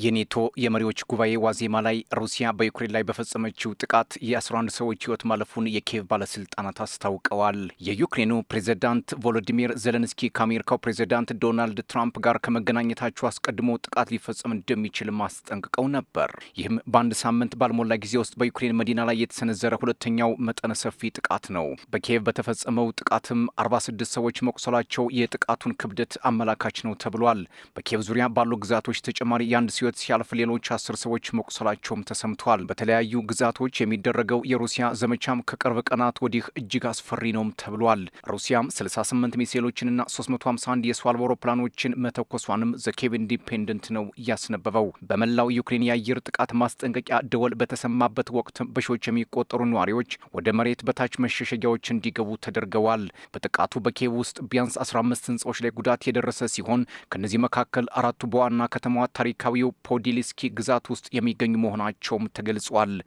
የኔቶ የመሪዎች ጉባኤ ዋዜማ ላይ ሩሲያ በዩክሬን ላይ በፈጸመችው ጥቃት የ11 ሰዎች ሕይወት ማለፉን የኪየቭ ባለስልጣናት አስታውቀዋል። የዩክሬኑ ፕሬዝዳንት ቮሎዲሚር ዜሌንስኪ ከአሜሪካው ፕሬዝዳንት ዶናልድ ትራምፕ ጋር ከመገናኘታቸው አስቀድሞ ጥቃት ሊፈጸም እንደሚችል አስጠንቅቀው ነበር። ይህም በአንድ ሳምንት ባልሞላ ጊዜ ውስጥ በዩክሬን መዲና ላይ የተሰነዘረ ሁለተኛው መጠነ ሰፊ ጥቃት ነው። በኪየቭ በተፈጸመው ጥቃትም 46 ሰዎች መቁሰላቸው የጥቃቱን ክብደት አመላካች ነው ተብሏል። በኪየቭ ዙሪያ ባሉ ግዛቶች ተጨማሪ የአንድ ሕይወት ሲያልፍ ሌሎች 10 ሰዎች መቁሰላቸውም ተሰምቷል። በተለያዩ ግዛቶች የሚደረገው የሩሲያ ዘመቻም ከቅርብ ቀናት ወዲህ እጅግ አስፈሪ ነውም ተብሏል። ሩሲያም 68 ሚሳኤሎችንና 351 የሰው አልባ አውሮፕላኖችን መተኮሷንም ዘኬቭ ኢንዲፔንደንት ነው እያስነበበው። በመላው ዩክሬን የአየር ጥቃት ማስጠንቀቂያ ደወል በተሰማበት ወቅት በሺዎች የሚቆጠሩ ነዋሪዎች ወደ መሬት በታች መሸሸጊያዎች እንዲገቡ ተደርገዋል። በጥቃቱ በኪየቭ ውስጥ ቢያንስ 15 ህንፃዎች ላይ ጉዳት የደረሰ ሲሆን ከነዚህ መካከል አራቱ በዋና ከተማዋ ታሪካዊው ፖዲሊስኪ ግዛት ውስጥ የሚገኙ መሆናቸውም ተገልጿል።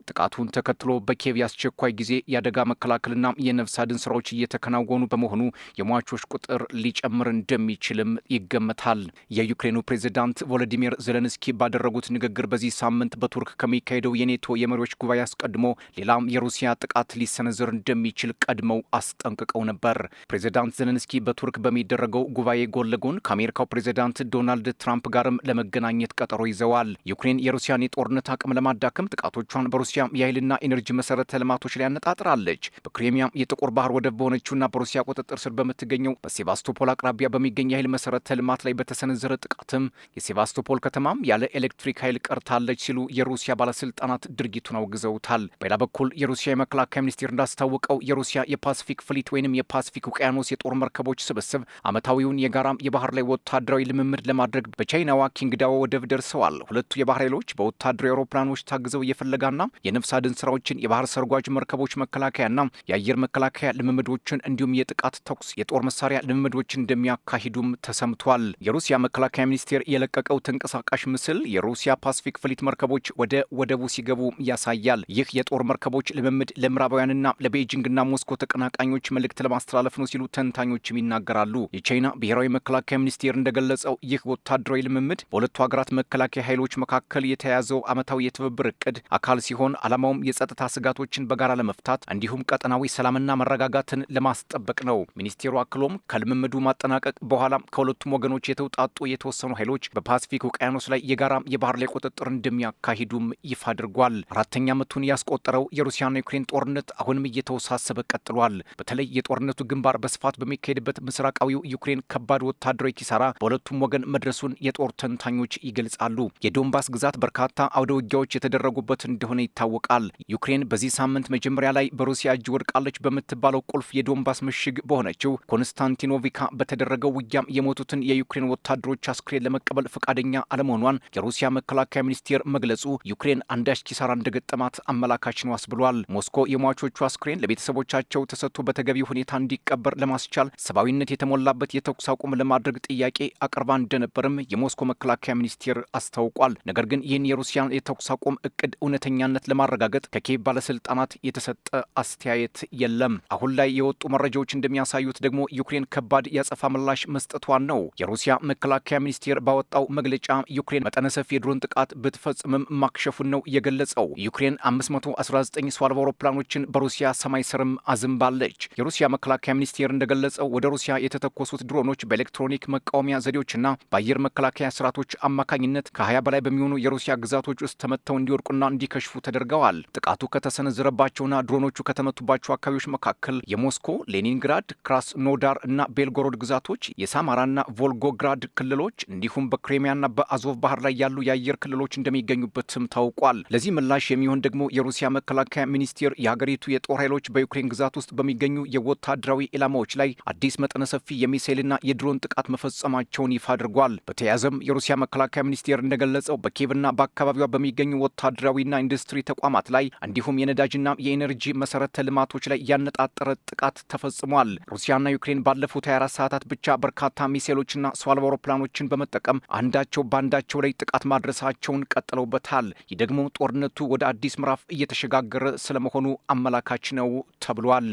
ጥቃቱን ተከትሎ በኪየቭ የአስቸኳይ ጊዜ የአደጋ መከላከልና የነፍስ አድን ስራዎች እየተከናወኑ በመሆኑ የሟቾች ቁጥር ሊጨምር እንደሚችልም ይገመታል። የዩክሬኑ ፕሬዝዳንት ቮሎዲሚር ዜሌንስኪ ባደረጉት ንግግር በዚህ ሳምንት በቱርክ ከሚካሄደው የኔቶ የመሪዎች ጉባኤ አስቀድሞ ሌላም የሩሲያ ጥቃት ሊሰነዘር እንደሚችል ቀድመው አስጠንቅቀው ነበር። ፕሬዝዳንት ዜሌንስኪ በቱርክ በሚደረገው ጉባኤ ጎን ለጎን ከአሜሪካው ፕሬዝዳንት ዶናልድ ትራምፕ ጋርም ለመገናኘት ቀጠሮ ይዘዋል። ዩክሬን የሩሲያን የጦርነት አቅም ለማዳከም ጥቃቶቿን በሩሲያ የኃይልና ኤነርጂ መሰረተ ልማቶች ላይ ያነጣጥራለች። በክሬሚያ የጥቁር ባህር ወደብ በሆነችውና በሩሲያ ቁጥጥር ስር በምትገኘው በሴቫስቶፖል አቅራቢያ በሚገኝ የኃይል መሰረተ ልማት ላይ በተሰነዘረ ጥቃትም የሴቫስቶፖል ከተማም ያለ ኤሌክትሪክ ኃይል ቀርታለች ሲሉ የሩሲያ ባለስልጣናት ድርጊቱን አውግዘውታል። በሌላ በኩል የሩሲያ የመከላከያ ሚኒስቴር እንዳስታወቀው የሩሲያ የፓሲፊክ ፍሊት ወይንም የፓሲፊክ ውቅያኖስ የጦር መርከቦች ስብስብ ዓመታዊውን የጋራም የባህር ላይ ወታደራዊ ልምምድ ለማድረግ በቻይናዋ ኪንግዳዋ ወደብ ደርሰዋል። ሁለቱ የባህር ኃይሎች በወታደራዊ አውሮፕላኖች ታግዘው የፍለጋና የነፍስ አድን ስራዎችን፣ የባህር ሰርጓጅ መርከቦች መከላከያና የአየር መከላከያ ልምምዶችን እንዲሁም የጥቃት ተኩስ የጦር መሳሪያ ልምምዶችን እንደሚያካሂዱም ተሰምቷል። የሩሲያ መከላከያ ሚኒስቴር የለቀቀው ተንቀሳቃሽ ምስል የሩሲያ ፓሲፊክ ፍሊት መርከቦች ወደ ወደቡ ሲገቡ ያሳያል። ይህ የጦር መርከቦች ልምምድ ለምዕራባውያንና ለቤጂንግና ሞስኮ ተቀናቃኞች መልእክት ለማስተላለፍ ነው ሲሉ ተንታኞችም ይናገራሉ። የቻይና ብሔራዊ መከላከያ ሚኒስቴር እንደገለጸው ይህ ወታደራዊ ልምምድ በሁለቱ ሀገራት መከላከያ ኃይሎች መካከል የተያዘው ዓመታዊ የትብብር እቅድ አካል ሲሆን ዓላማውም የጸጥታ ስጋቶችን በጋራ ለመፍታት እንዲሁም ቀጠናዊ ሰላምና መረጋጋትን ለማስጠበቅ ነው። ሚኒስቴሩ አክሎም ከልምምዱ ማጠናቀቅ በኋላ ከሁለቱም ወገኖች የተውጣጡ የተወሰኑ ኃይሎች በፓሲፊክ ውቅያኖስ ላይ የጋራ የባህር ላይ ቁጥጥር እንደሚያካሂዱም ይፋ አድርጓል። አራተኛ ዓመቱን ያስቆጠረው የሩሲያና ዩክሬን ጦርነት አሁንም እየተወሳሰበ ቀጥሏል። በተለይ የጦርነቱ ግንባር በስፋት በሚካሄድበት ምስራቃዊው ዩክሬን ከባድ ወታደራዊ ኪሳራ በሁለቱም ወገን መድረሱን የጦር ተንታኞች ይገልጻሉ። የዶንባስ ግዛት በርካታ አውደ ውጊያዎች የተደረጉበት እንደሆነ ይታወቃል። ዩክሬን በዚህ ሳምንት መጀመሪያ ላይ በሩሲያ እጅ ወድቃለች በምትባለው ቁልፍ የዶንባስ ምሽግ በሆነችው ኮንስታንቲኖቪካ በተደረገው ውጊያም የሞቱትን የዩክሬን ወታደሮች አስክሬን ለመቀበል ፈቃደኛ አለመሆኗን የሩሲያ መከላከያ ሚኒስቴር መግለጹ ዩክሬን አንዳች ኪሳራ እንደገጠማት አመላካች ነው አስብሏል። ሞስኮ የሟቾቹ አስክሬን ለቤተሰቦቻቸው ተሰጥቶ በተገቢ ሁኔታ እንዲቀበር ለማስቻል ሰብአዊነት የተሞላበት የተኩስ አቁም ለማድረግ ጥያቄ አቅርባ እንደነበርም የሞስኮ መከላከያ ሚኒስቴር አስታውቋል። ነገር ግን ይህን የሩሲያን የተኩስ አቁም እቅድ እውነተኛነት ለማረጋገጥ ከኪየቭ ባለስልጣናት የተሰጠ አስተያየት የለም። አሁን ላይ የወጡ መረጃዎች እንደሚያሳዩት ደግሞ ዩክሬን ከባድ ያጸፋ ምላሽ መስጠቷን ነው። የሩሲያ መከላከያ ሚኒስቴር ባወጣው መግለጫ ዩክሬን መጠነ ሰፊ የድሮን ጥቃት ብትፈጽምም ማክሸፉን ነው የገለጸው። ዩክሬን 519 ሰው አልባ አውሮፕላኖችን በሩሲያ ሰማይ ስርም አዝንባለች። የሩሲያ መከላከያ ሚኒስቴር እንደገለጸው ወደ ሩሲያ የተተኮሱት ድሮኖች በኤሌክትሮኒክ መቃወሚያ ዘዴዎችና በአየር መከላከያ ስርዓቶች አማካኝነት ከ20 በላይ በሚሆኑ የሩሲያ ግዛቶች ውስጥ ተመተው እንዲወድቁና እንዲከሽፉ ተደርገዋል። ጥቃቱ ከተሰነዘረባቸውና ድሮኖቹ ከተመቱባቸው አካባቢዎች መካከል የሞስኮ፣ ሌኒንግራድ፣ ክራስኖዳር እና ቤልጎሮድ ግዛቶች፣ የሳማራና ቮልጎግራድ ክልሎች እንዲሁም በክሬሚያና በአዞቭ ባህር ላይ ያሉ የአየር ክልሎች እንደሚገኙበትም ታውቋል። ለዚህ ምላሽ የሚሆን ደግሞ የሩሲያ መከላከያ ሚኒስቴር የሀገሪቱ የጦር ኃይሎች በዩክሬን ግዛት ውስጥ በሚገኙ የወታደራዊ ኢላማዎች ላይ አዲስ መጠነ ሰፊ የሚሳኤልና የድሮን ጥቃት መፈጸማቸውን ይፋ አድርጓል። በተያያዘም የሩሲያ መከላከያ ሚኒስቴር እንደገለጸው በኪየቭና በአካባቢዋ በሚገኙ ወታደራዊና ኢንዱስትሪ ተቋማት ላይ እንዲሁም የነዳጅና የኤነርጂ መሰረተ ልማቶች ላይ ያነጣጠረ ጥቃት ተፈጽሟል። ሩሲያና ዩክሬን ባለፉት 24 ሰዓታት ብቻ በርካታ ሚሳኤሎችና ሰው አልባ አውሮፕላኖችን በመጠቀም አንዳቸው በአንዳቸው ላይ ጥቃት ማድረሳቸውን ቀጥለውበታል። ይህ ደግሞ ጦርነቱ ወደ አዲስ ምዕራፍ እየተሸጋገረ ስለመሆኑ አመላካች ነው ተብሏል።